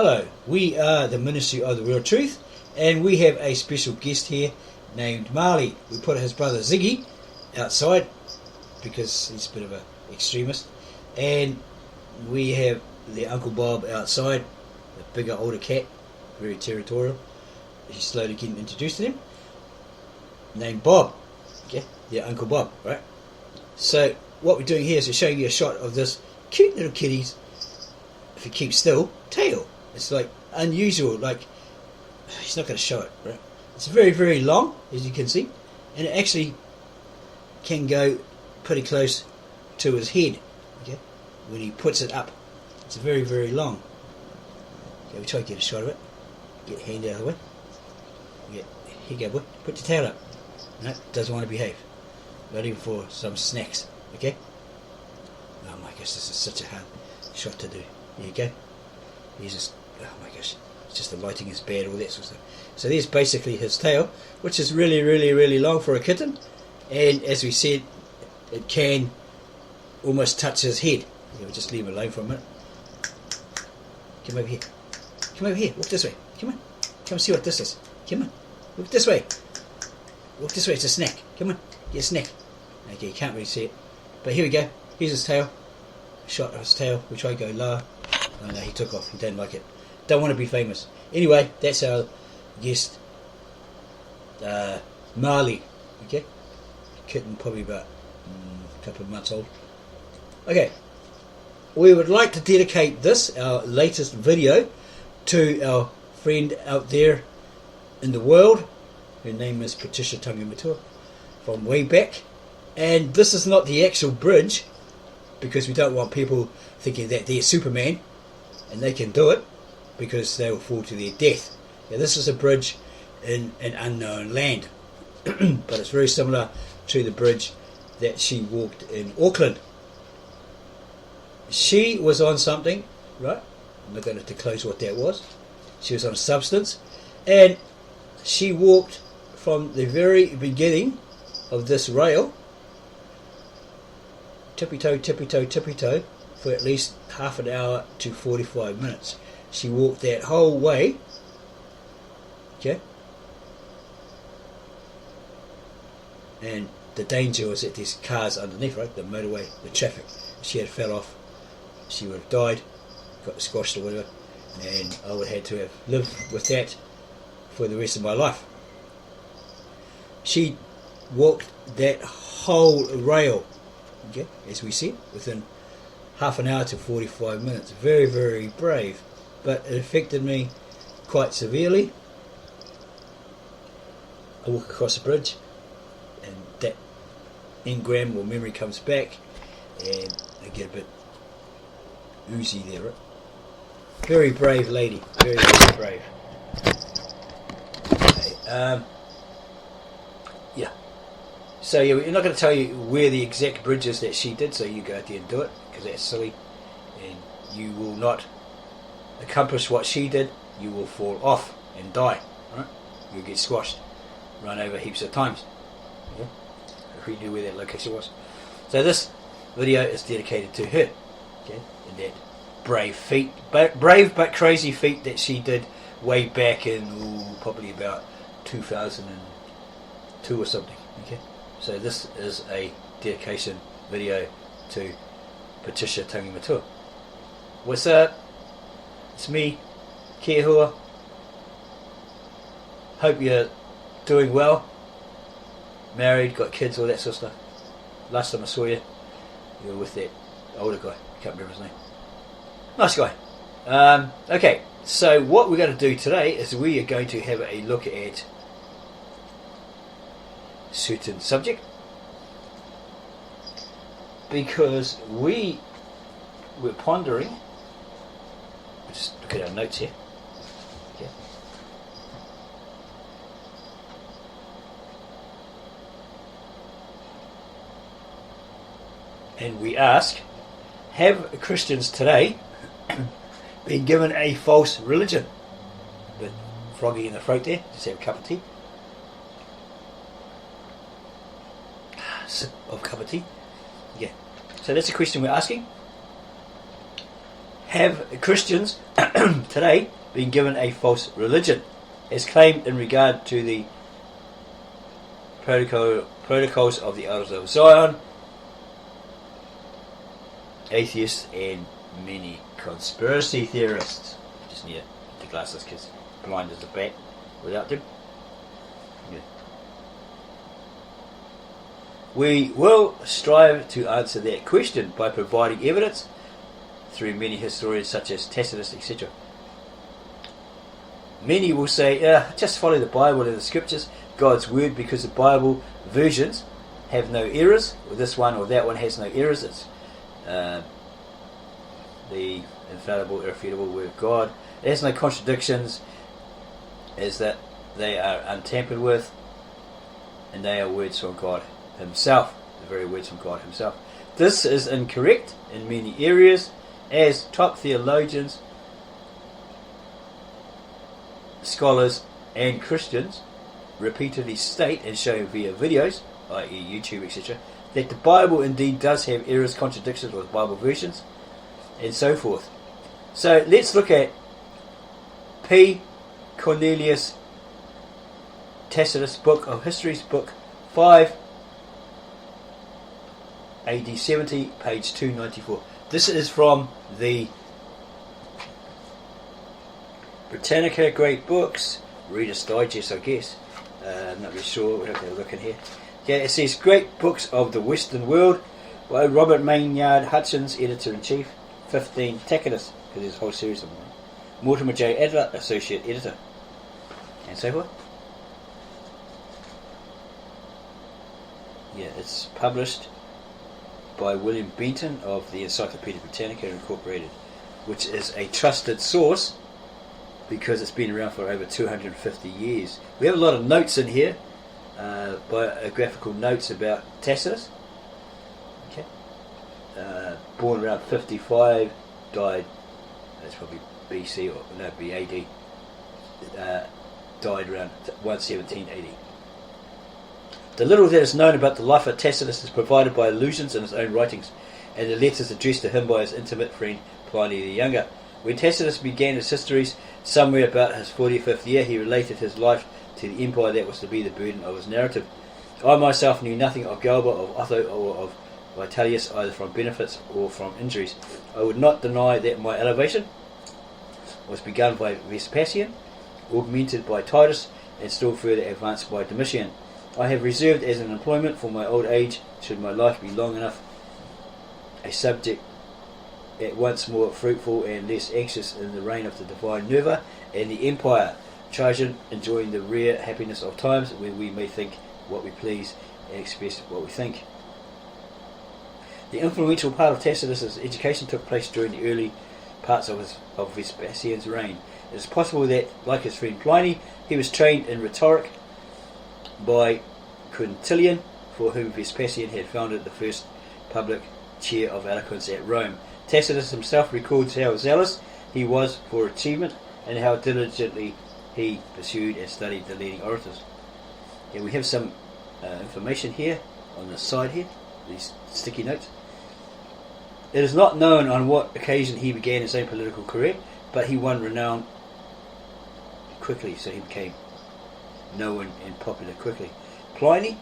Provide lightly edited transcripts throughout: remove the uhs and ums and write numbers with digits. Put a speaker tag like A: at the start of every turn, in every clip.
A: Hello, we are the Ministry of the Real Truth, and we have a special guest here named Marley. We put his brother Ziggy outside because he's a bit of an extremist, and we have the Uncle Bob outside, the bigger, older cat, very territorial. He's slowly getting introduced to them. Named Bob, okay, yeah, Uncle Bob, right? So what we're doing here is we're showing you a shot of this cute little kitty's, if you keep still, tail. It's like unusual, like he's not going to show it, right? It's very, very long, as you can see, and it actually can go pretty close to his head, okay, when he puts it up. It's very, very long. Okay, we try to get a shot of it. Get a hand out of the way. Yeah, here you go, boy. Put your tail up. No, doesn't want to behave. Not even for some snacks, okay? Oh my gosh, this is such a hard shot to do. There you go. He's just, oh my gosh, it's just the lighting is bad, all that sort of stuff. So there's basically his tail, which is really, really, really long for a kitten. And as we said, it can almost touch his head. Yeah, we'll just leave him alone for a minute. Come over here. Come over here. Walk this way. Come on. Come see what this is. Come on. Walk this way. Walk this way. It's a snack. Come on. Get a snack. Okay, you can't really see it. But here we go. Here's his tail. Shot of his tail. We try to go lower. Oh no, he took off. He don't like it. Don't want to be famous. Anyway, that's our guest, Marley. Okay? Kitten, probably about a couple of months old. Okay. We would like to dedicate this, our latest video, to our friend out there in the world. Her name is Patricia Tangamatua, from way back. And this is not the actual bridge, because we don't want people thinking that they're Superman and they can do it, because they will fall to their death. Now, this is a bridge in an unknown land, but it's very similar to the bridge that she walked in Auckland. She was on something, right? I'm not going to disclose what that was. She was on a substance, and she walked from the very beginning of this rail, tippy-toe, tippy-toe, tippy-toe, for at least half an hour to 45 minutes. She walked that whole way, okay? And the danger was that there's cars underneath, right? The motorway, the traffic. If she had fell off, she would have died, got squashed or whatever, and I would have had to have lived with that for the rest of my life. She walked that whole rail, okay, as we said, within half an hour to 45 minutes. Very, very brave, but it affected me quite severely. I walk across the bridge, and that engram or memory comes back, and I get a bit oozy there, right? Very brave lady, very, very brave. Okay, yeah. So yeah, we're not going to tell you where the exact bridge is that she did, so you go out there and do it, because that's silly, and you will not accomplish what she did. You will fall off and die, right? You'll get squashed, run over heaps of times. Okay? If we knew where that location was. So this video is dedicated to her, okay, and that brave feat, brave but crazy feat that she did way back in probably about 2002 or something. Okay, so this is a dedication video to Patricia Tangamatua. What's up? It's me, Kia Hua. Hope you're doing well. Married, got kids, all that sort of stuff. Last time I saw you, you were with that older guy. Can't remember his name. Nice guy. Okay, so what we're going to do today is we are going to have a look at a certain subject, because we were pondering. We'll just look at our notes here. Okay. And we ask, have Christians today been given a false religion? A bit froggy in the throat there, just have a cup of tea. Sip of cup of tea. Yeah. So that's the question we're asking.
B: Have Christians today been given a false religion, as claimed in regard to the protocols of the Elders of Zion, atheists, and many conspiracy theorists? Just need the glasses because blind as a bat without them. Yeah. We will strive to answer that question by providing evidence through many historians such as Tacitus, etc. Many will say, just follow the Bible and the Scriptures, God's Word, because the Bible versions have no errors, or this one or that one has no errors. It's the infallible, irrefutable Word of God. It has no contradictions, as that they are untampered with, and they are words from God Himself, the very words from God Himself. This is incorrect in many areas, as top theologians, scholars, and Christians repeatedly state and show via videos, i.e. YouTube, etc., that the Bible indeed does have errors, contradictions with Bible versions, and so forth. So let's look at P.Cornelius Tacitus' Book of Histories, Book 5, AD 70, page 294. This is from the Britannica Great Books, Reader's Digest, I guess. I'm not really sure, we'll have to have a look in here. Yeah, it says Great Books of the Western World by Robert Maynard Hutchins, Editor-in-Chief, 15 Tacitus, because there's a whole series of them. Mortimer J. Adler, Associate Editor, and so forth. Yeah, it's published by William Benton of the Encyclopaedia Britannica Incorporated, which is a trusted source because it's been around for over 250 years. We have a lot of notes in here, biographical notes about Tacitus. Okay, born around 55, died, that's probably BC or no, BAD, died around 117 AD. The little that is known about the life of Tacitus is provided by allusions in his own writings, and the letters addressed to him by his intimate friend Pliny the Younger. When Tacitus began his histories, somewhere about his 45th year, he related his life to the empire that was to be the burden of his narrative. I myself knew nothing of Galba, of Otho, or of Vitellius, either from benefits or from injuries. I would not deny that my elevation was begun by Vespasian, augmented by Titus, and still further advanced by Domitian. I have reserved as an employment for my old age, should my life be long enough, a subject at once more fruitful and less anxious in the reign of the divine Nerva and the empire, Trajan, enjoying the rare happiness of times when we may think what we please and express what we think. The influential part of Tacitus' education took place during the early parts of Vespasian's reign. It is possible that, like his friend Pliny, he was trained in rhetoric by Quintilian, for whom Vespasian had founded the first public chair of eloquence at Rome. Tacitus himself records how zealous he was for achievement and how diligently he pursued and studied the leading orators. And we have some information here on the side here, these sticky notes. It is not known on what occasion he began his own political career, but he won renown quickly, so he became known and popular quickly. Pliny,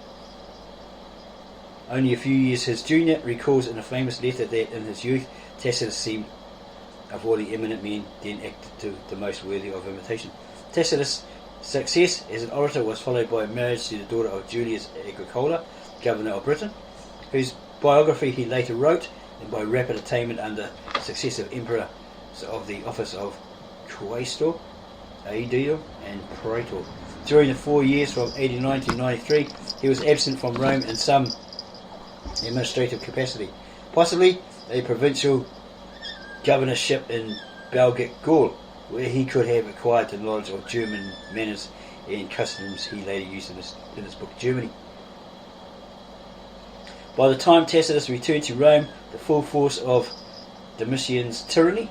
B: only a few years his junior, recalls in a famous letter that in his youth Tacitus seemed, of all the eminent men, then acted to the most worthy of imitation. Tacitus' success as an orator was followed by a marriage to the daughter of Julius Agricola, governor of Britain, whose biography he later wrote, and by rapid attainment under successive emperor of the office of Quaestor, Aedile, and Praetor. During the 4 years from 89 to 93, he was absent from Rome in some administrative capacity, possibly a provincial governorship in Belgic Gaul, where he could have acquired the knowledge of German manners and customs he later used in his book Germany. By the time Tacitus returned to Rome, the full force of Domitian's tyranny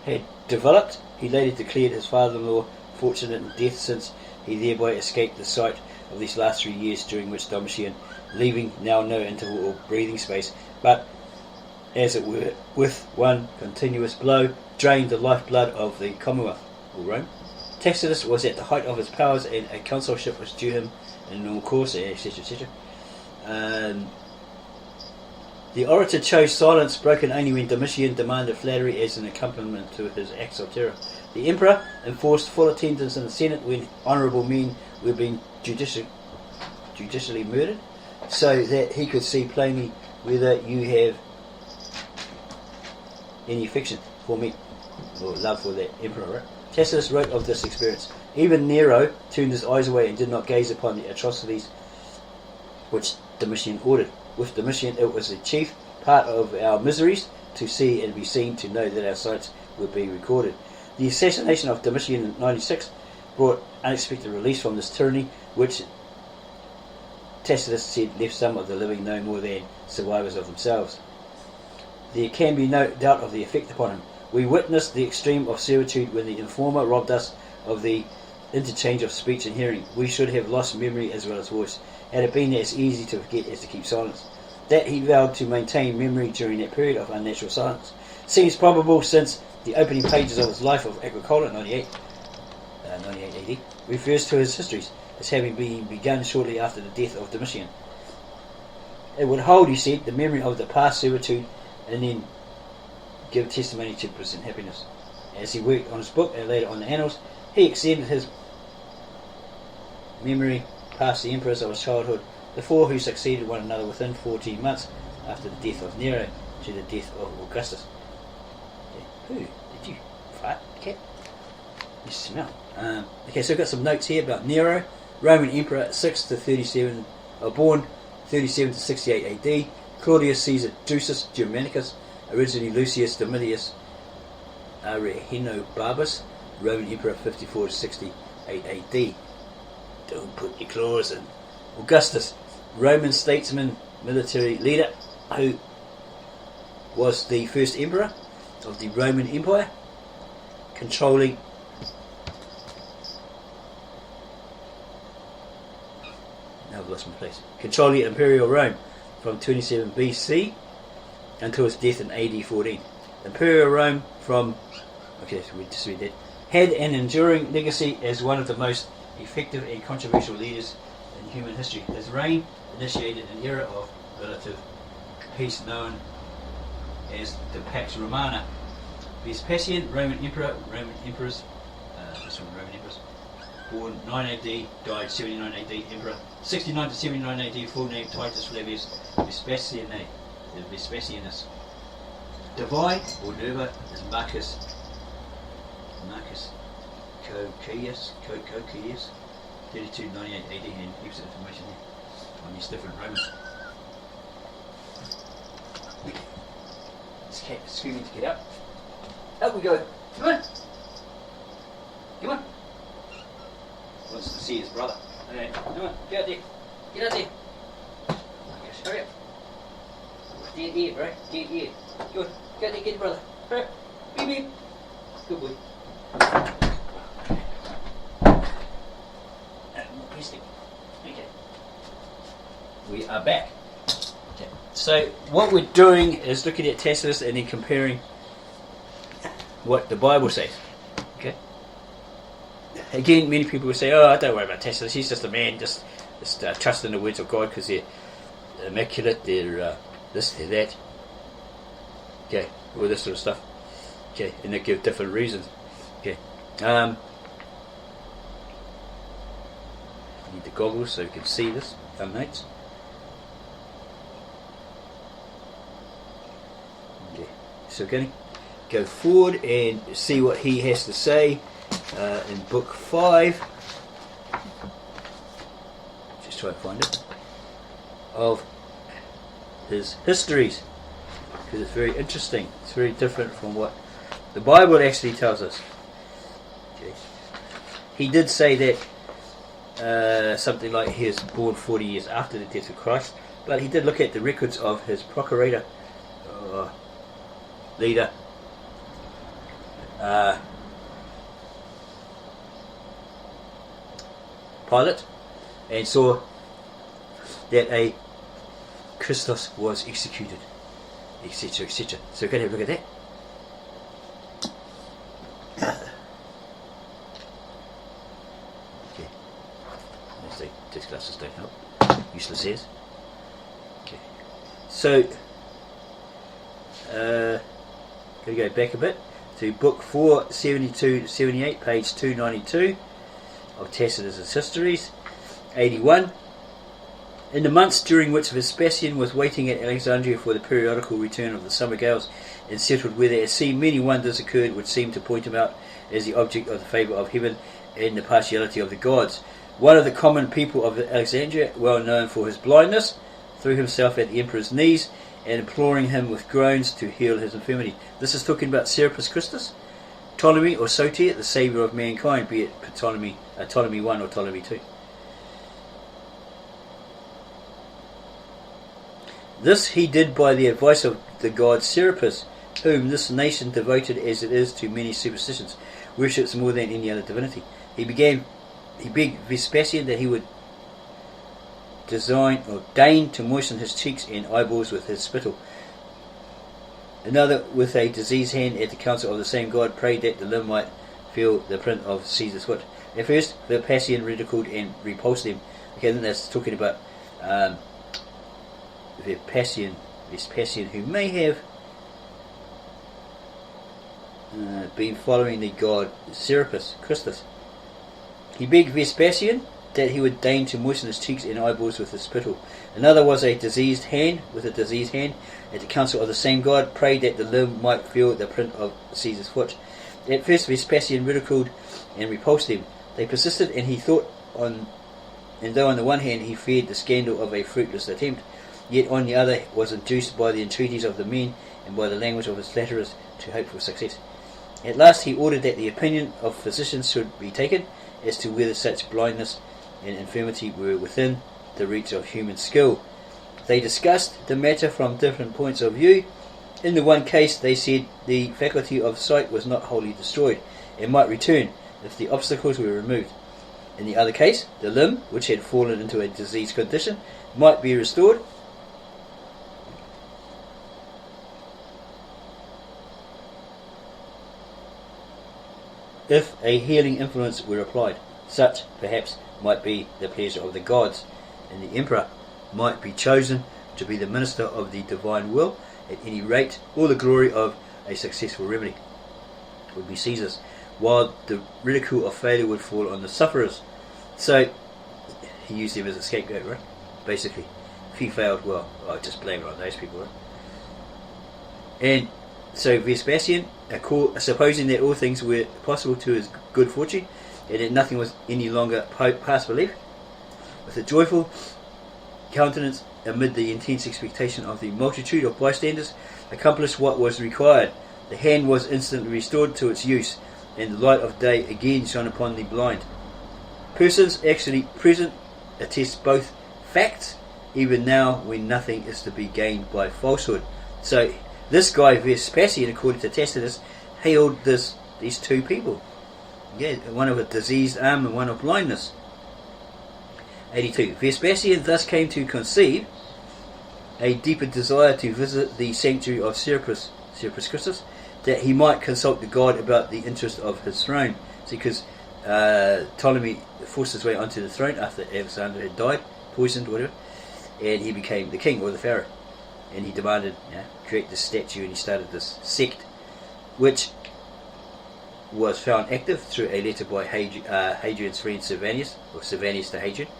B: had developed. He later declared his father-in-law fortunate in death, since he thereby escaped the sight of these last 3 years, during which Domitian, leaving now no interval or breathing space, but as it were, with one continuous blow, drained the lifeblood of the Commonwealth, or Rome. Tacitus was at the height of his powers, and a consulship was due him in normal course, etc., etc. The orator chose silence, broken only when Domitian demanded flattery as an accompaniment to his acts of terror. The emperor enforced full attendance in the Senate when honourable men were being judicially murdered, so that he could see plainly whether you have any affection for me, or love for that emperor. Right? Tacitus wrote of this experience. Even Nero turned his eyes away and did not gaze upon the atrocities which Domitian ordered. With Domitian, it was the chief part of our miseries to see and be seen, to know that our sights would be recorded. The assassination of Domitian in 96 brought unexpected release from this tyranny, which Tacitus said left some of the living no more than survivors of themselves. There can be no doubt of the effect upon him. We witnessed the extreme of servitude when the informer robbed us of the interchange of speech and hearing. We should have lost memory as well as voice, had it been as easy to forget as to keep silence. That he vowed to maintain memory during that period of unnatural silence seems probable, since the opening pages of his life of Agricola, 98 AD, refers to his histories as having been begun shortly after the death of Domitian. It would hold, he said, the memory of the past servitude, and then give testimony to present happiness. As he worked on his book and later on the Annals, he extended his memory past the emperors of his childhood, the four who succeeded one another within 14 months after the death of Nero, to the death of Augustus. Who? Did you fart, cat? You smell. Okay, so I've got some notes here about Nero, Roman Emperor, 6 to 37, born 37 to 68 AD. Claudius Caesar Drusus Germanicus, originally Lucius Domitius Arenobarbus, Roman Emperor, 54 to 68 AD. Don't put your claws in. Augustus, Roman statesman, military leader, who was the first emperor of the Roman Empire, controlling imperial Rome from 27 BC until his death in AD 14. Imperial Rome had an enduring legacy as one of the most effective and controversial leaders in human history. His reign initiated an era of relative peace known as the Pax Romana. Vespasian, Roman Emperor, born 9 AD, died 79 AD, Emperor, 69 to 79 AD, full name Titus Flavius Vespasianus. Divine, or Nerva, is Marcus Cocceius, 32 98 AD, and heaps of information here on these different Romans. This cat is screaming to get out. Out we go. Come on. Come on. Wants to see his brother. Okay, come on. Get out there. Get out there. Yes, hurry up. Stand here, bro. Stand here. Go on. Get out there. Get your brother. Hurry up. Beep, beep. Good boy. Okay. We are back. Okay. So what we're doing is looking at Tacitus and then comparing what the Bible says. Okay. Again, many people will say, "Oh, don't worry about Tacitus. He's just a man. Just trust in the words of God because they're immaculate. They're this, they're that." Okay, all this sort of stuff. Okay, and they give different reasons. Okay. Need the goggles so you can see this, notes. Okay. So we're going to go forward and see what he has to say in book 5. Just try to find it. Of his histories, because it's very interesting. It's very different from what the Bible actually tells us. Okay. He did say that something like he was born 40 years after the death of Christ, but he did look at the records of his procurator, leader, Pilate, and saw that a Christos was executed. etc., etc. So we're going to have a look at that. Okay. As the test glasses don't help. Useless ears. Okay. So, going to go back a bit to book 472-78, page 292 of Tacitus' Histories, 81. In the months during which Vespasian was waiting at Alexandria for the periodical return of the summer gales and settled weather at sea, many wonders occurred which seemed to point him out as the object of the favour of heaven and the partiality of the gods. One of the common people of Alexandria, well known for his blindness, threw himself at the emperor's knees and imploring him with groans to heal his infirmity. This is talking about Serapis Christus, Ptolemy or Soter, the saviour of mankind, be it Ptolemy I or Ptolemy II. This he did by the advice of the god Serapis, whom this nation, devoted as it is to many superstitions, worships more than any other divinity. He begged Vespasian that he would deign to moisten his cheeks and eyeballs with his spittle. Another, with a diseased hand at the council of the same god, prayed that the limb might feel the print of Caesar's foot. At first, Vespasian ridiculed and repulsed them. Okay, then that's talking about Vespasian, who may have been following the god Serapis Christus. He begged Vespasian that he would deign to moisten his cheeks and eyeballs with his spittle. Another was a diseased hand, at the council of the same god, prayed that the limb might feel the print of Caesar's foot. At first Vespasian ridiculed and repulsed them. They persisted, and though on the one hand he feared the scandal of a fruitless attempt, yet on the other was induced by the entreaties of the men and by the language of his flatterers to hope for success. At last he ordered that the opinion of physicians should be taken as to whether such blindness and infirmity were within the reach of human skill. They discussed the matter from different points of view. In the one case, they said the faculty of sight was not wholly destroyed and might return if the obstacles were removed. In the other case, the limb, which had fallen into a diseased condition, might be restored if a healing influence were applied. Such, perhaps, might be the pleasure of the gods, and the emperor might be chosen to be the minister of the divine will. At any rate, all the glory of a successful remedy would be Caesar's, while the ridicule of failure would fall on the sufferers. So, he used them as a scapegoat, right? Basically, if he failed, well, I'll just blame it on those people, right? And so Vespasian, supposing that all things were possible to his good fortune, and that nothing was any longer past belief, with a joyful countenance amid the intense expectation of the multitude of bystanders, accomplished what was required. The hand was instantly restored to its use, and the light of day again shone upon the blind. Persons actually present attest both facts, even now when nothing is to be gained by falsehood. So this guy Vespasian, according to Tacitus, healed these two people. Yeah, one of a diseased arm and one of blindness. 82. Vespasian thus came to conceive a deeper desire to visit the sanctuary of Serapis Christus, that he might consult the god about the interest of his throne. See, because Ptolemy forced his way onto the throne after Alexander had died, poisoned or whatever, and he became the king or the pharaoh, and he demanded, create this statue, and he started this sect, which was found active through a letter by Hadrian's friend Servanius, or Servanius to Hadrian,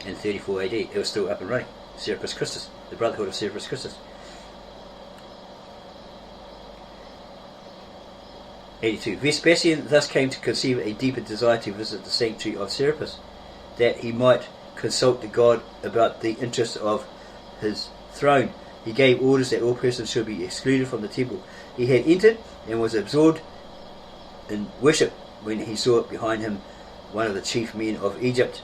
B: in 34 AD. It was still up and running. Serapis Christus, the Brotherhood of Serapis Christus. 82. Vespasian thus came to conceive a deeper desire to visit the sanctuary of Serapis, that he might consult the god about the interest of his throne. He gave orders that all persons should be excluded from the temple. He had entered and was absorbed in worship when he saw behind him one of the chief men of Egypt,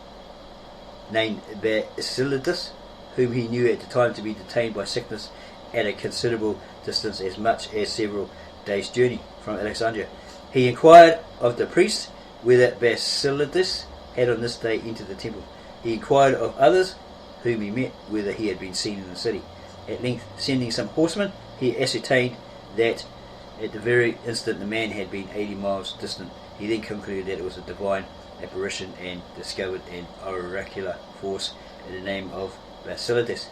B: named Basilidus, whom he knew at the time to be detained by sickness at a considerable distance, as much as several days' journey from Alexandria. He inquired of the priest whether Basilidus had on this day entered the temple. He inquired of others whom he met whether he had been seen in the city. At length, sending some horsemen, he ascertained that at the very instant the man had been 80 miles distant. He then concluded that it was a divine apparition and discovered an oracular force in the name of Basileus.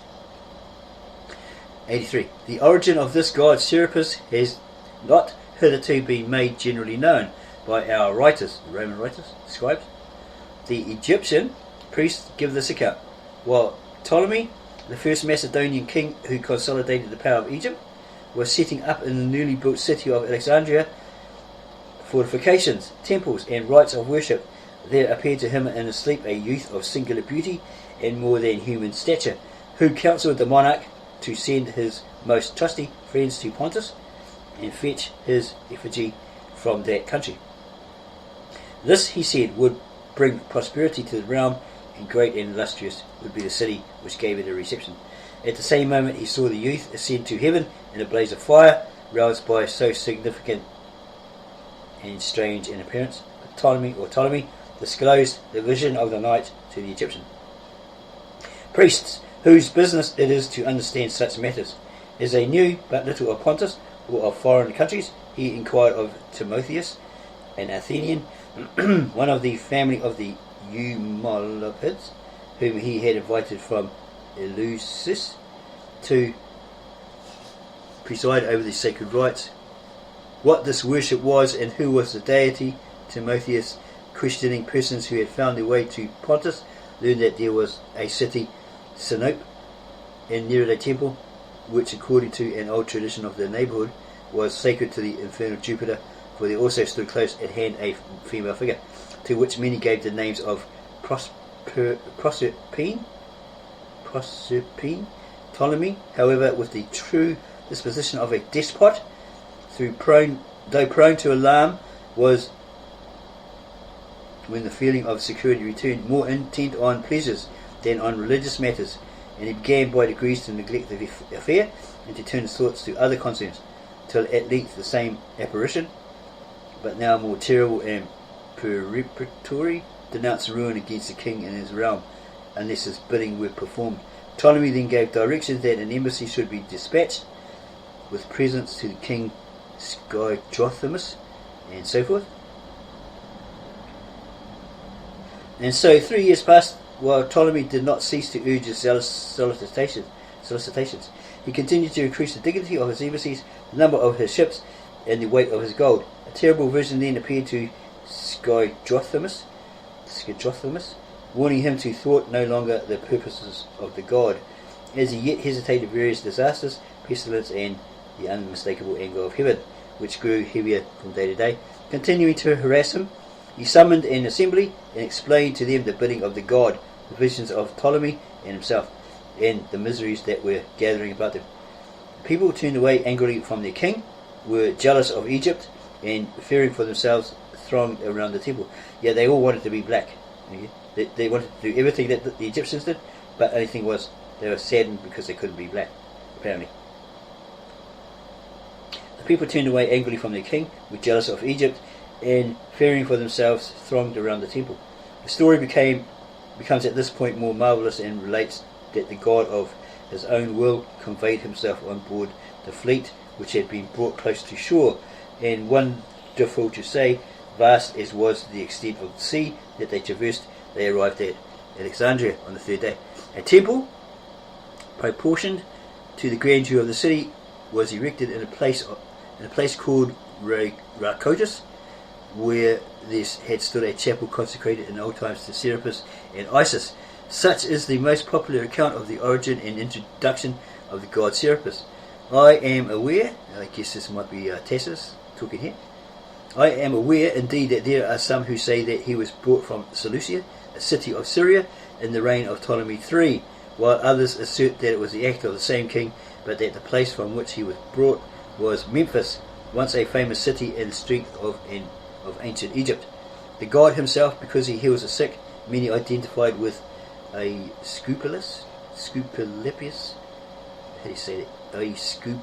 B: 83. The origin of this god Serapis has not hitherto been made generally known by our writers, the Roman writers, scribes. The Egyptian priests give this account, while Ptolemy, the first Macedonian king who consolidated the power of Egypt, was setting up in the newly built city of Alexandria fortifications, temples, and rites of worship. There appeared to him in his sleep a youth of singular beauty and more than human stature, who counselled the monarch to send his most trusty friends to Pontus and fetch his effigy from that country. This, he said, would bring prosperity to the realm, and great and illustrious would be the city which gave it a reception. At the same moment he saw the youth ascend to heaven in a blaze of fire, roused by so significant and strange an appearance. Ptolemy disclosed the vision of the night to the Egyptian priests, whose business it is to understand such matters. As they knew but little of Pontus or of foreign countries, he inquired of Timotheus, an Athenian, one of the family of the Eumolopids, whom he had invited from Eleusis to preside over the sacred rites, what this worship was and who was the deity. Timotheus, questioning persons who had found their way to Pontus, learned that there was a city, Sinope, and near it a temple, which according to an old tradition of the neighbourhood was sacred to the infernal Jupiter, for there also stood close at hand a female figure, to which many gave the names of Proserpine. Ptolemy, however, with the true disposition of a despot, though prone to alarm, was, when the feeling of security returned, more intent on pleasures than on religious matters, and he began by degrees to neglect the affair and to turn his thoughts to other concerns, till at length the same apparition, but now more terrible and peremptory, denounced ruin against the king and his realm, unless his bidding were performed. Ptolemy then gave directions that an embassy should be dispatched with presents to the king Skyjothamus, and so forth. And so 3 years passed, while Ptolemy did not cease to urge his zealous solicitations. He continued to increase the dignity of his embassies, the number of his ships, and the weight of his gold. A terrible vision then appeared to Skyjothamus, warning him to thwart no longer the purposes of the god. As he yet hesitated, various disasters, pestilence, and the unmistakable anger of heaven, which grew heavier from day to day, continuing to harass him, he summoned an assembly and explained to them the bidding of the god, the visions of Ptolemy and himself, and the miseries that were gathering about them. The people turned away angrily from their king, were jealous of Egypt, and fearing for themselves thronged around the temple. Yeah, they all wanted to be black. They wanted to do everything that the Egyptians did, but the only thing was they were saddened because they couldn't be black, apparently. The people turned away angrily from their king, were jealous of Egypt, and fearing for themselves thronged around the temple. The story becomes at this point more marvellous, and relates that the god of his own will conveyed himself on board the fleet which had been brought close to shore, and wonderful to say, vast as was the extent of the sea that they traversed, they arrived at Alexandria on the third day. A temple proportioned to the grandeur of the city was erected in a place called Rakotis, where there had stood a chapel consecrated in old times to Serapis and Isis. Such is the most popular account of the origin and introduction of the god Serapis. I am aware, I guess this might be Tacitus talking here, I am aware indeed that there are some who say that he was brought from Seleucia, a city of Syria, in the reign of Ptolemy III, while others assert that it was the act of the same king, but that the place from which he was brought was Memphis, once a famous city and strength of ancient Egypt. The god himself, because he heals the sick, many identified with a Asclepius, how do you say that? Asclepius,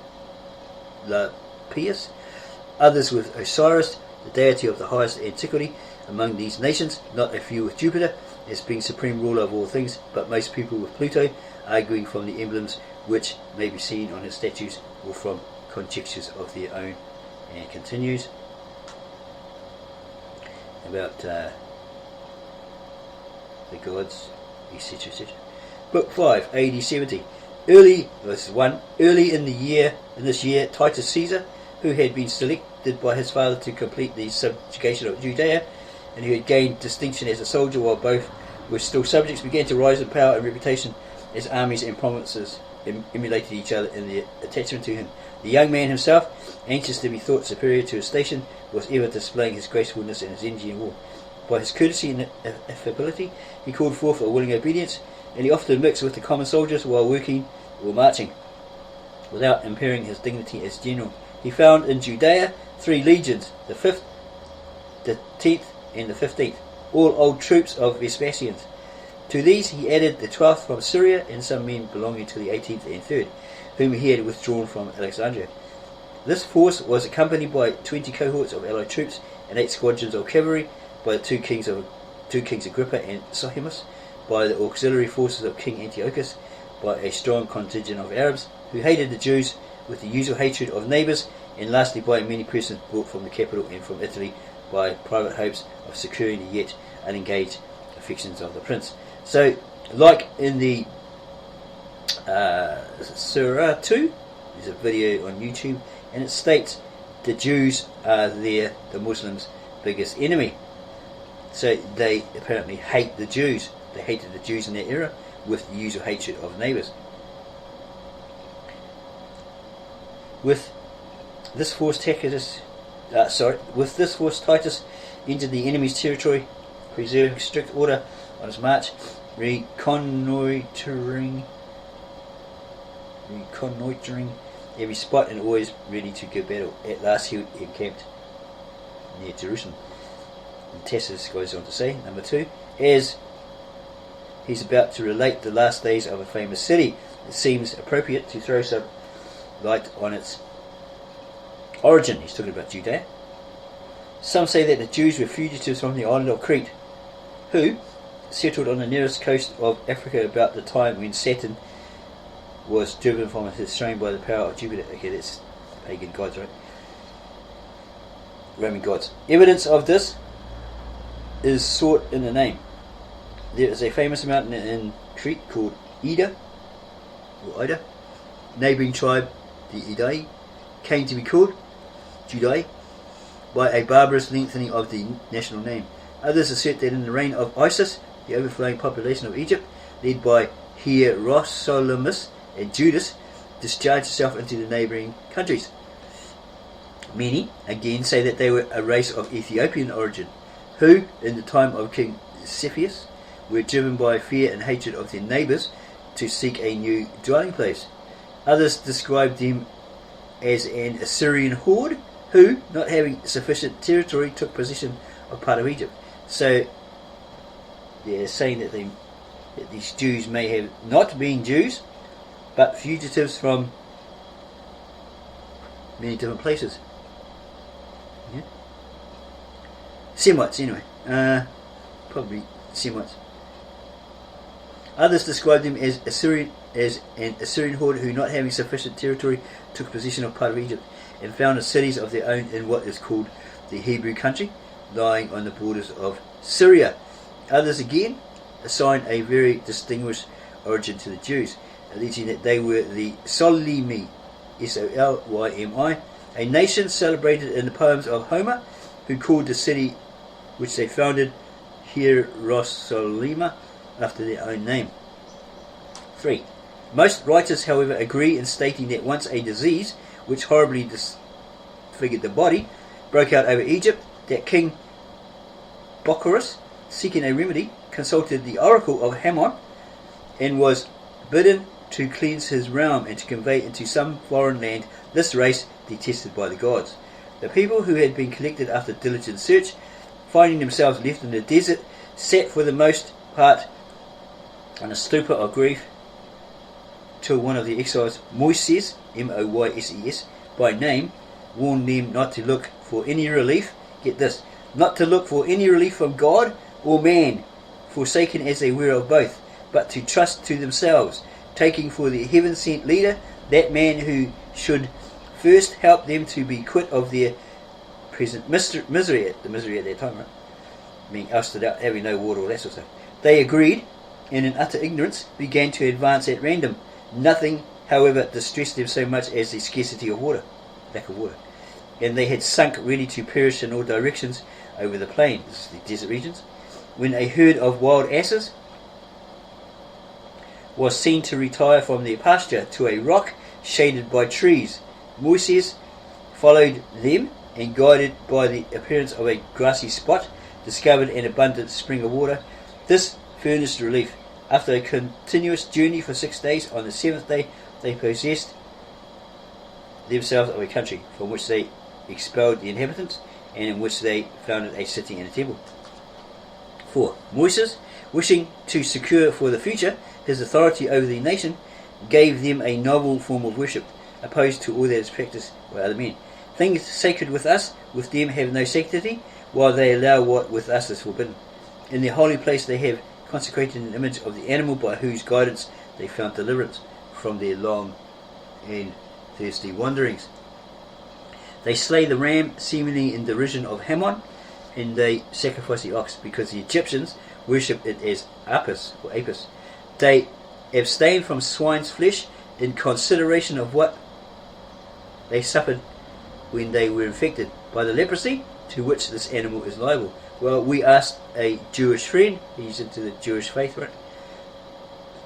B: others with Osiris, the deity of the highest antiquity among these nations, not a few with Jupiter as being supreme ruler of all things, but most people with Pluto, arguing from the emblems which may be seen on his statues or from conjectures of their own. And continues about the gods, etc. etc. Book 5, AD 70. Early in this year, Titus Caesar, who had been selected by his father to complete the subjugation of Judea, and who had gained distinction as a soldier while both were still subjects, began to rise in power and reputation as armies and provinces emulated each other in their attachment to him. The young man himself, anxious to be thought superior to his station, was ever displaying his gracefulness and his energy in war. By his courtesy and affability, he called forth a willing obedience, and he often mixed with the common soldiers while working or marching, without impairing his dignity as general. He found in Judea 3 legions, the 5th, the 10th, and the 15th, all old troops of Vespasian's. To these he added the 12th from Syria, and some men belonging to the 18th and 3rd, whom he had withdrawn from Alexandria. This force was accompanied by 20 cohorts of allied troops and 8 squadrons of cavalry by the two kings Agrippa and Sohemus, by the auxiliary forces of King Antiochus, by a strong contingent of Arabs who hated the Jews with the usual hatred of neighbours, and lastly by many persons brought from the capital and from Italy by private hopes of securing the yet unengaged affections of the prince. So, like in the Surah 2, there's a video on YouTube, and it states the Jews are the Muslims' biggest enemy. So they apparently hate the Jews. They hated the Jews in that era with the usual hatred of neighbours. With this force, Titus entered the enemy's territory, preserving strict order on his march, reconnoitring every spot, and always ready to give battle. At last he encamped near Jerusalem. And Tacitus goes on to say, number 2, as he's about to relate the last days of a famous city, it seems appropriate to throw some light on its origin. He's talking about Judea. Some say that the Jews were fugitives from the island of Crete, who settled on the nearest coast of Africa about the time when Saturn was driven from his throne by the power of Jupiter. Okay, that's pagan gods, right? Roman gods. Evidence of this is sought in the name. There is a famous mountain in Crete called Ida. Neighbouring tribe, the Idai, came to be called Judai by a barbarous lengthening of the national name. Others assert that in the reign of Isis, the overflowing population of Egypt, led by Hierosolumus and Judas, discharged itself into the neighbouring countries. Many again say that they were a race of Ethiopian origin, who, in the time of King Cepheus, were driven by fear and hatred of their neighbours to seek a new dwelling place. Others describe them as an Assyrian horde, who, not having sufficient territory, took possession of part of Egypt. So they're saying that these Jews may have not been Jews, but fugitives from many different places. Yeah? Semites, anyway. Probably Semites. Others describe them as an Assyrian horde who, not having sufficient territory, took possession of part of Egypt and founded cities of their own in what is called the Hebrew country, lying on the borders of Syria. Others again assign a very distinguished origin to the Jews, alleging that they were the Solymi, Solymi, a nation celebrated in the poems of Homer, who called the city which they founded Hierosolima after their own name. 3. Most writers, however, agree in stating that once a disease, which horribly disfigured the body, broke out over Egypt, that King Bocchorus, seeking a remedy, consulted the oracle of Hammon, and was bidden to cleanse his realm and to convey into some foreign land this race detested by the gods. The people who had been collected after diligent search, finding themselves left in the desert, sat for the most part in a stupor of grief till one of the exiles, Moises, Moyses, by name, warned them not to look for any relief, get this, not to look for any relief from God or man, forsaken as they were of both, but to trust to themselves, taking for their heaven-sent leader that man who should first help them to be quit of their present misery at that time, right? Being ousted out, having no water, all that sort of stuff. They agreed, and in utter ignorance began to advance at random. Nothing, however, distressed them so much as the scarcity of water, lack of water. And they had sunk ready to perish in all directions over the plains, the desert regions, when a herd of wild asses was seen to retire from their pasture to a rock shaded by trees. Moses followed them, and guided by the appearance of a grassy spot, discovered an abundant spring of water. This furnished relief. After a continuous journey for 6 days, on the 7th day they possessed themselves of a country from which they expelled the inhabitants, and in which they founded a city and a temple. 4. Moses, wishing to secure for the future his authority over the nation, gave them a novel form of worship, opposed to all that is practiced by other men. Things sacred with us, with them have no sanctity, while they allow what with us is forbidden. In their holy place they have consecrated an image of the animal by whose guidance they found deliverance from their long and thirsty wanderings. They slay the ram, seemingly in derision of Hammon, and they sacrifice the ox, because the Egyptians worship it as Apis, or Apis. They abstain from swine's flesh in consideration of what they suffered when they were infected by the leprosy to which this animal is liable. Well, we asked a Jewish friend, he's into the Jewish faith, right?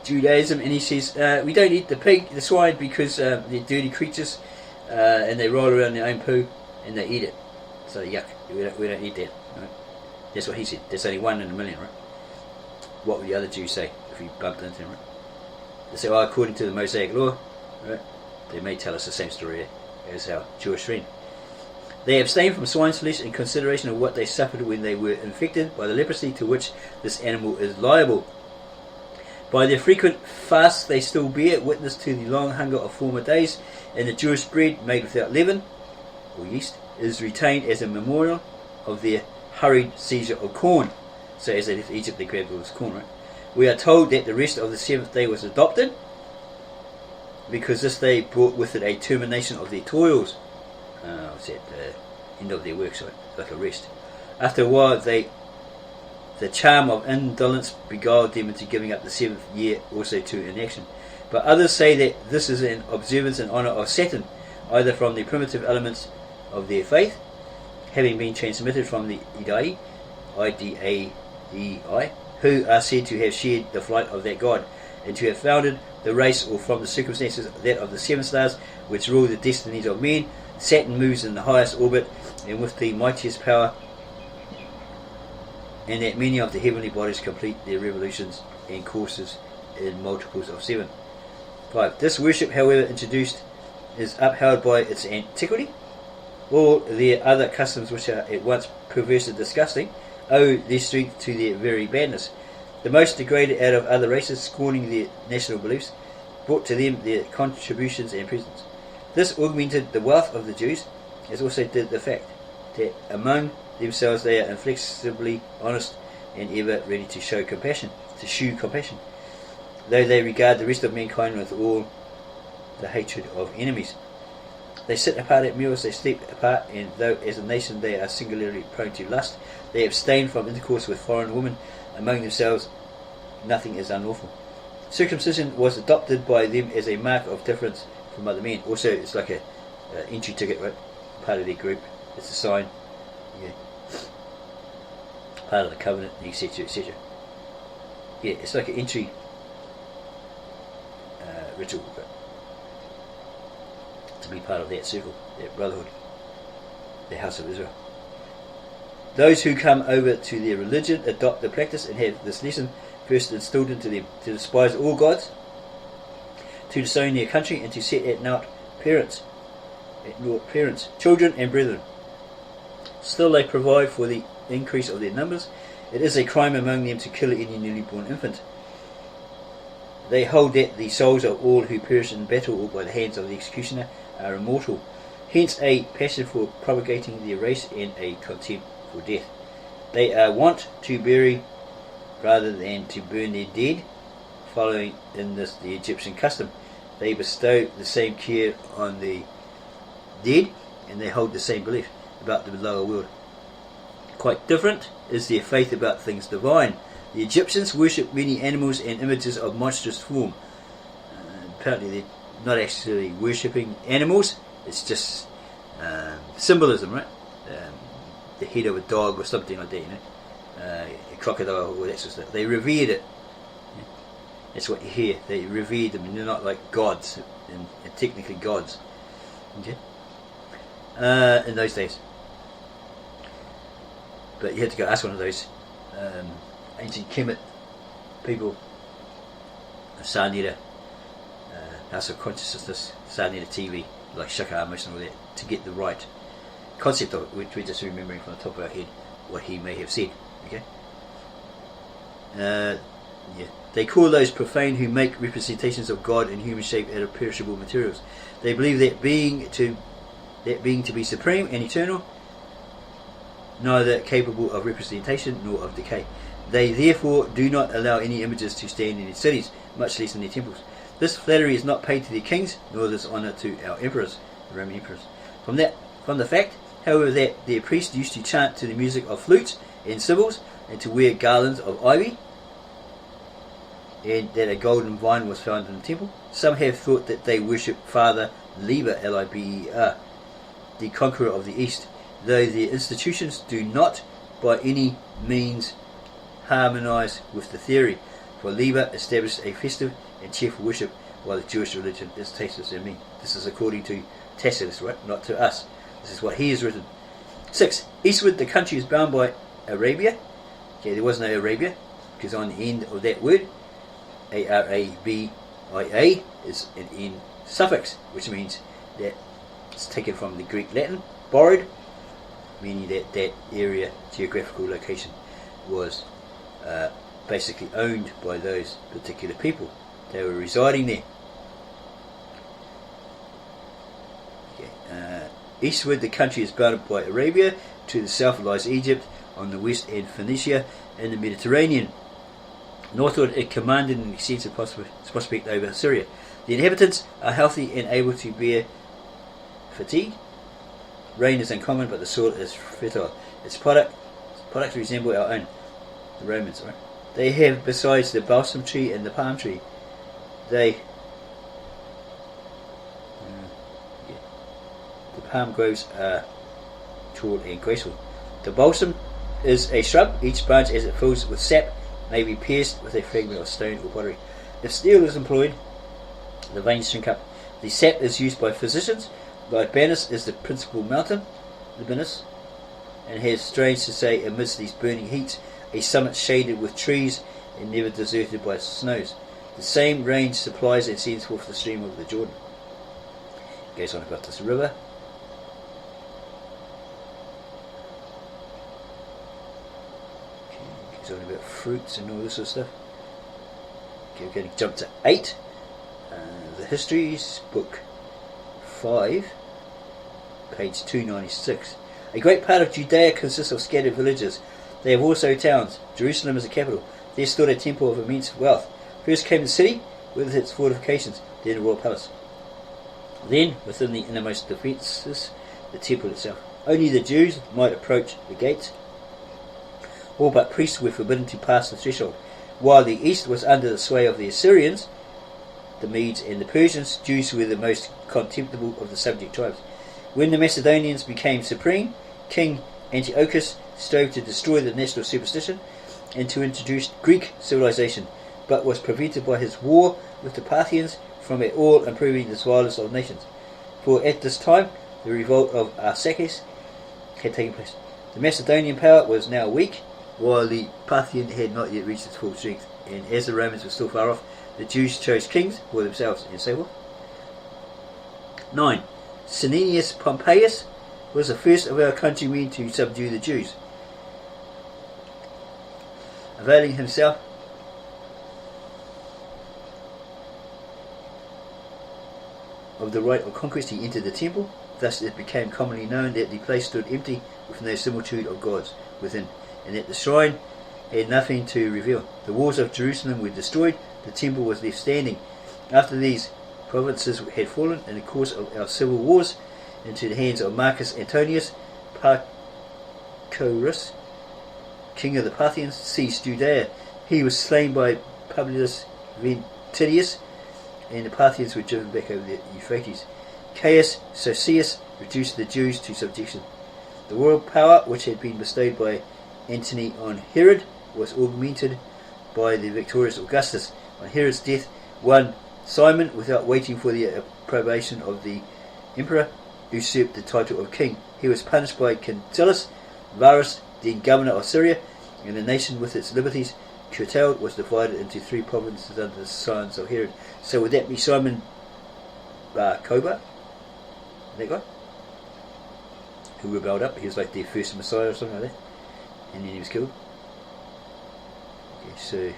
B: Judaism, and he says, we don't eat the pig, the swine, because they're dirty creatures, and they roll around their own poo, and they eat it. So yuck, we don't eat that. Right? That's what he said. That's only 1 in a million, right? What would the other Jews say if we bumped into him, right? They say, well, according to the Mosaic law, right? They may tell us the same story as our Jewish friend. They abstain from swine's flesh in consideration of what they suffered when they were infected by the leprosy to which this animal is liable. By their frequent fasts they still bear witness to the long hunger of former days, and the Jewish bread made without leaven, or yeast, is retained as a memorial of their hurried seizure of corn. So as they left Egypt they grabbed all this corn, right? We are told that the rest of the 7th day was adopted, because this day brought with it a termination of their toils. What's that? End of their work, so like a rest. After a while, the charm of indolence beguiled them into giving up the 7th year also to inaction. But others say that this is an observance in honour of Saturn, either from the primitive elements of their faith, having been transmitted from the Idai, I-D-A-E-I, who are said to have shared the flight of that god, and to have founded the race, or from the circumstances that of the 7 stars which rule the destinies of men. Saturn moves in the highest orbit and with the mightiest power, and that many of the heavenly bodies complete their revolutions and courses in multiples of 7. 5. This worship, however introduced, is upheld by its antiquity. All their other customs, which are at once perverse and disgusting, owe their strength to their very badness. The most degraded out of other races, scorning their national beliefs, brought to them their contributions and presents. This augmented the wealth of the Jews, as also did the fact that among themselves they are inflexibly honest and ever ready to shew compassion, though they regard the rest of mankind with all the hatred of enemies. They sit apart at meals, they sleep apart, and though as a nation they are singularly prone to lust, they abstain from intercourse with foreign women. Among themselves nothing is unlawful. Circumcision was adopted by them as a mark of difference from other men. Also, it's like a entry ticket, right? Part of their group. It's a sign. Yeah. Part of the covenant, etc., etc. Yeah, it's like an entry ritual, right? To be part of that circle, that brotherhood, the house of Israel. Those who come over to their religion adopt the practice and have this lesson first instilled into them: to despise all gods, to disown their country, and to set at naught parents, children and brethren. Still they provide for the increase of their numbers. It is a crime among them to kill any newly born infant. They hold that the souls of all who perish in battle or by the hands of the executioner are immortal. Hence a passion for propagating their race and a contempt for death. They are wont to bury rather than to burn their dead, following in this the Egyptian custom. They bestow the same care on the dead, and they hold the same belief about the lower world. Quite different is their faith about things divine. The Egyptians worshipped many animals and images of monstrous form. Apparently they're not actually worshipping animals, it's just symbolism, right? The head of a dog or something like that, a crocodile or that sort of stuff. They revered it. That's what you hear. They revered them, and they're not like gods, and technically gods. Okay? In those days. But you had to go ask one of those ancient Kemet people of Sarnita, House of Consciousness, Sarnita TV, like Shaka Amos and all that, to get the right concept of it, which we're just remembering from the top of our head what he may have said. Okay. They call those profane who make representations of God in human shape out of perishable materials. They believe that being to be supreme and eternal, neither capable of representation nor of decay. They therefore do not allow any images to stand in their cities, much less in their temples. This flattery is not paid to their kings, nor this honour to our emperors, the Roman emperors. From the fact, however, that their priests used to chant to the music of flutes and cymbals, and to wear garlands of ivy, and that a golden vine was found in the temple, some have thought that they worship Father Liber, Liber, the conqueror of the East, though their institutions do not by any means harmonise with the theory, for Liber established a festive and cheerful worship, while the Jewish religion is tasteless and mean. This is according to Tacitus, right? Not to us. This is what he has written. 6. Eastward the country is bound by Arabia. Okay, there was no Arabia, because on the end of that word, Arabia, is an N suffix, which means that it's taken from the Greek Latin, borrowed, meaning that that area, geographical location, was basically owned by those particular people. They were residing there. Okay. Eastward the country is bounded by Arabia, to the south lies Egypt, on the west and Phoenicia in the Mediterranean. Northward it commanded an extensive prospect over Syria. The inhabitants are healthy and able to bear fatigue. Rain is uncommon, but the soil is fertile. Its products resemble our own, the Romans, right? They have, besides the balsam tree and the palm tree, the palm groves are tall and graceful. The balsam is a shrub. Each branch, as it fills with sap, may be pierced with a fragment of stone or pottery. If steel is employed, the veins shrink up. The sap is used by physicians. Libanus is the principal mountain, Libanus, and has, strange to say, amidst these burning heats, a summit shaded with trees and never deserted by snows. The same range supplies and sends forth the stream of the Jordan. It goes on about this river. It goes on about fruits and all this sort of stuff. Okay, we're going to jump to 8. The Histories, book 5, page 296. A great part of Judea consists of scattered villages. They have also towns. Jerusalem is the capital. There stood a temple of immense wealth. First came the city with its fortifications, then the royal palace. Then, within the innermost defences, the temple itself. Only the Jews might approach the gates. All but priests were forbidden to pass the threshold. While the east was under the sway of the Assyrians, the Medes and the Persians, Jews were the most contemptible of the subject tribes. When the Macedonians became supreme, King Antiochus strove to destroy the national superstition and to introduce Greek civilization, but was prevented by his war with the Parthians from at all improving the violence of nations. For at this time the revolt of Arsaces had taken place. The Macedonian power was now weak, while the Parthian had not yet reached its full strength, and as the Romans were still far off, the Jews chose kings for themselves, and so forth. 9. Cnenius Pompeius was the first of our countrymen to subdue the Jews, availing himself of the right of conquest. He entered the temple. Thus it became commonly known that the place stood empty, with no similitude of gods within, and that the shrine had nothing to reveal. The walls of Jerusalem were destroyed. The temple was left standing. After these provinces had fallen in the course of our civil wars, into the hands of Marcus Antonius Pacorus, king of the Parthians, seized Judea. He was slain by Publius Ventidius, and the Parthians were driven back over the Euphrates. Caius Sosius reduced the Jews to subjection. The royal power, which had been bestowed by Antony on Herod, was augmented by the victorious Augustus. On Herod's death, one Simon, without waiting for the approbation of the emperor, usurped the title of king. He was punished by Quintillus. Varus, then governor of Syria, and the nation with its liberties curtailed was divided into 3 provinces under the sons of Herod. So would that be Simon Bar Kokhba? That guy? Who rebelled up? He was like the first Messiah or something like that. And then he was killed. Okay, so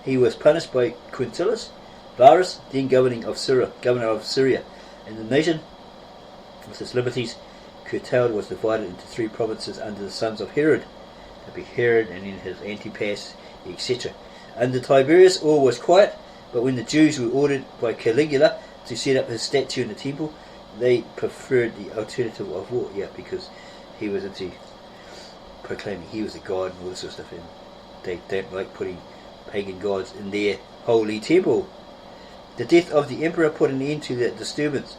B: he was punished by Quintillus. Varus, then governor of Syria, and the nation with its liberties curtailed was divided into 3 provinces under the sons of Herod. That'd be Herod and then his Antipas, etc. Under Tiberius all was quiet, but when the Jews were ordered by Caligula to set up his statue in the temple, they preferred the alternative of war. Yeah, because he was into proclaiming he was a god and all this sort of stuff, and they don't like putting pagan gods in their holy temple. The death of the emperor put an end to the disturbance.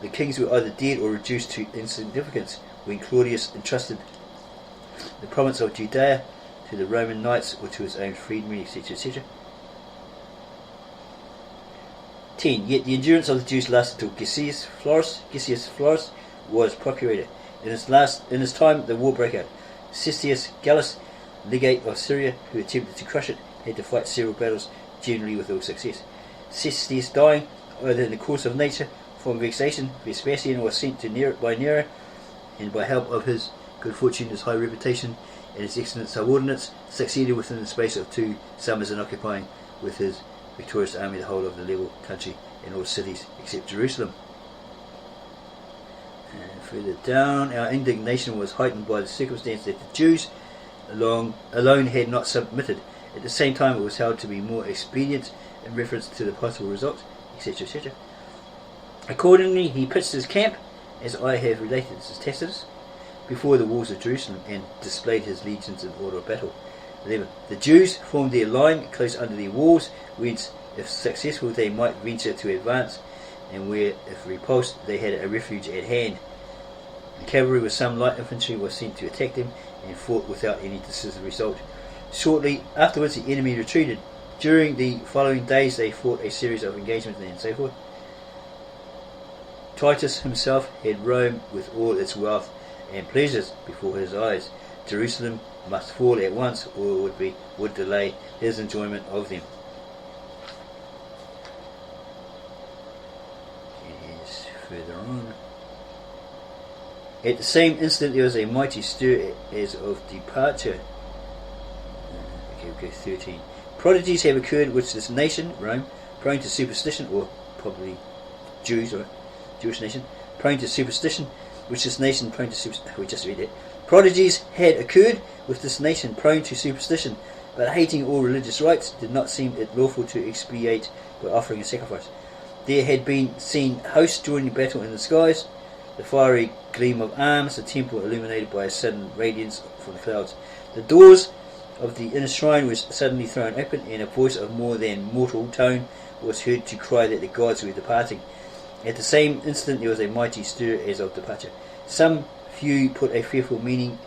B: The kings were either dead or reduced to insignificance when Claudius entrusted the province of Judea to the Roman knights or to his own freedmen, etc. etc. 10. Yet the endurance of the Jews lasted till Gessius Florus was procurator. In his time the war broke out. Cestius Gallus, legate of Syria, who attempted to crush it, had to fight several battles, generally with ill success. Cestius dying, either in the course of nature, from vexation, Vespasian was sent to by Nero, and by help of his good fortune, his high reputation, and his excellent subordinates, succeeded within the space of 2 summers in occupying with his victorious army the whole of the level country and all cities except Jerusalem. And further down, our indignation was heightened by the circumstance that the Jews alone had not submitted. At the same time, it was held to be more expedient in reference to the possible results, etc. etc. Accordingly, he pitched his camp, as I have related, this is Tacitus, before the walls of Jerusalem, and displayed his legions in order of battle. 11. The Jews formed their line close under their walls, whence, if successful, they might venture to advance, and where, if repulsed, they had a refuge at hand. The cavalry with some light infantry was sent to attack them, and fought without any decisive result. Shortly afterwards, the enemy retreated. During the following days, they fought a series of engagements and so forth. Titus himself had Rome with all its wealth and pleasures before his eyes. Jerusalem must fall at once, or it would delay his enjoyment of them. Yes, further on. At the same instant there was a mighty stir as of departure. Okay, 13. Prodigies have occurred which this nation, Rome, prone to superstition, or probably Jews, or Jewish nation, prone to superstition, which this nation prone to superstition. We just read that. Prodigies had occurred with this nation prone to superstition, but hating all religious rites, did not seem it lawful to expiate by offering a sacrifice. There had been seen hosts joining battle in the skies, the fiery gleam of arms, the temple illuminated by a sudden radiance from the clouds. The doors of the inner shrine was suddenly thrown open, and a voice of more than mortal tone was heard to cry that the gods were departing. At the same instant there was a mighty stir as of departure. Some few put a fearful meaning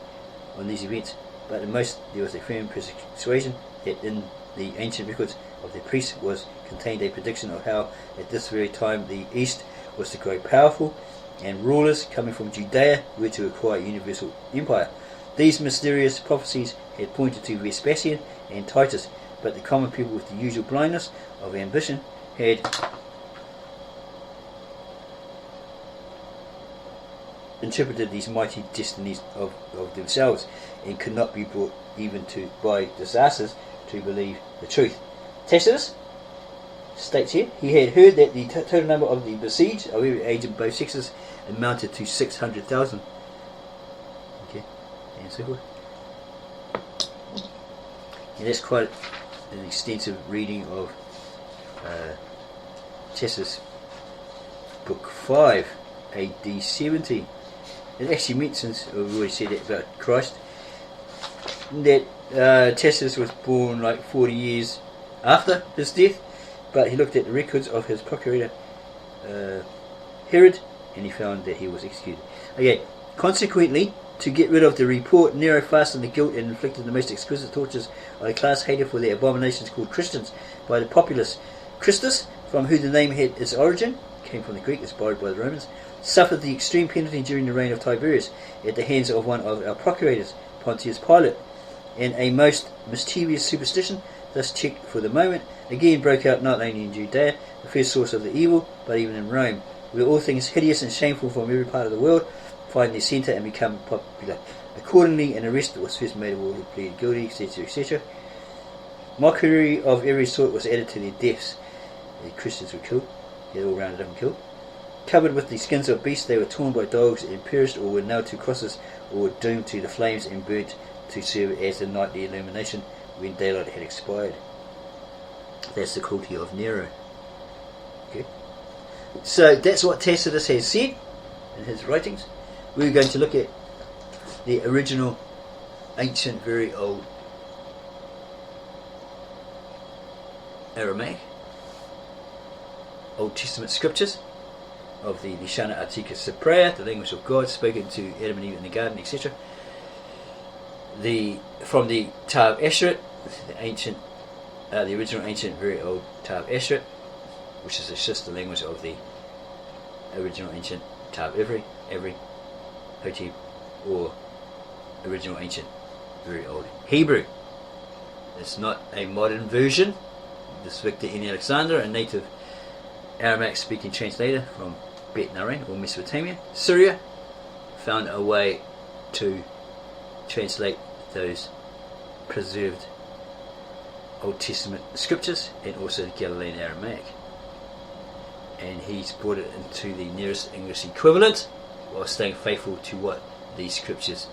B: on these events, but in most there was a firm persuasion that in the ancient records of the priests was contained a prediction of how at this very time the East was to grow powerful, and rulers coming from Judea were to acquire universal empire. These mysterious prophecies had pointed to Vespasian and Titus, but the common people, with the usual blindness of ambition, had interpreted these mighty destinies of themselves, and could not be brought even to by disasters to believe the truth. Tacitus states here he had heard that the total number of the besieged of every age and both sexes amounted to 600,000. Okay, and so forth. And that's quite an extensive reading of Tacitus, Book 5, AD 70. It actually mentions, we've already said that about Christ, that Tacitus was born like 40 years after his death, but he looked at the records of his procurator Herod, and he found that he was executed. Okay, consequently, to get rid of the report, Nero fastened the guilt and inflicted the most exquisite tortures on a class hated for their abominations called Christians by the populace. Christus, from whom the name had its origin, came from the Greek, is borrowed by the Romans, suffered the extreme penalty during the reign of Tiberius at the hands of one of our procurators, Pontius Pilate, and a most mischievous superstition, thus checked for the moment, again broke out not only in Judea, the first source of the evil, but even in Rome, where all things hideous and shameful from every part of the world find their centre and become popular. Accordingly, an arrest was first made of all who pleaded guilty, etc., etc. Mockery of every sort was added to their deaths. The Christians were killed. They all rounded up and killed. Covered with the skins of beasts, they were torn by dogs and perished, or were nailed to crosses, or were doomed to the flames and burnt to serve as a nightly illumination when daylight had expired. That's the cruelty of Nero. Okay. So that's what Tacitus has said in his writings. We're going to look at the original, ancient, very old Aramaic Old Testament scriptures of the Lishana Artica Cypraea, the language of God spoken to Adam and Eve in the garden, etc. From the Tav Asheret, the original ancient, very old Tav Asheret, which is just the language of the original ancient Tav Ivri, Hotep, or original ancient, very old Hebrew. It's not a modern version. This Victor N. Alexander, a native Aramaic speaking translator from Bet Naren, or Mesopotamia, Syria, found a way to translate those preserved Old Testament scriptures and also the Galilean Aramaic, and he's brought it into the nearest English equivalent while staying faithful to what these scriptures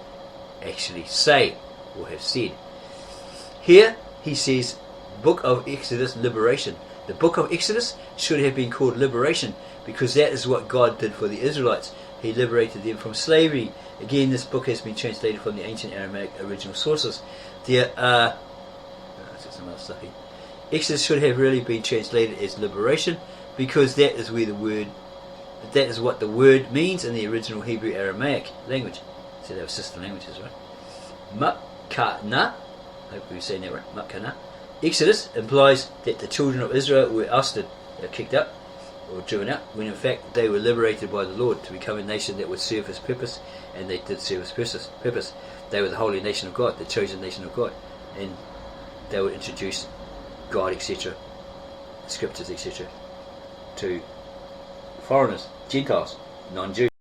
B: actually say or have said. Here he says Book of Exodus, liberation. The Book of Exodus should have been called liberation, because that is what God did for the Israelites. He liberated them from slavery. Again, this book has been translated from the ancient Aramaic original sources. There are some other stuff here. Exodus should have really been translated as liberation, because that is what the word means in the original Hebrew Aramaic language. So they were sister languages, right? Makana, I hope we're saying that right. Makana. Exodus implies that the children of Israel were ousted, they were kicked out or driven out, when in fact they were liberated by the Lord to become a nation that would serve his purpose, and they did serve his purpose. They were the holy nation of God, the chosen nation of God, and they would introduce God, etc., scriptures, etc., to foreigners, Gentiles, non-Jews.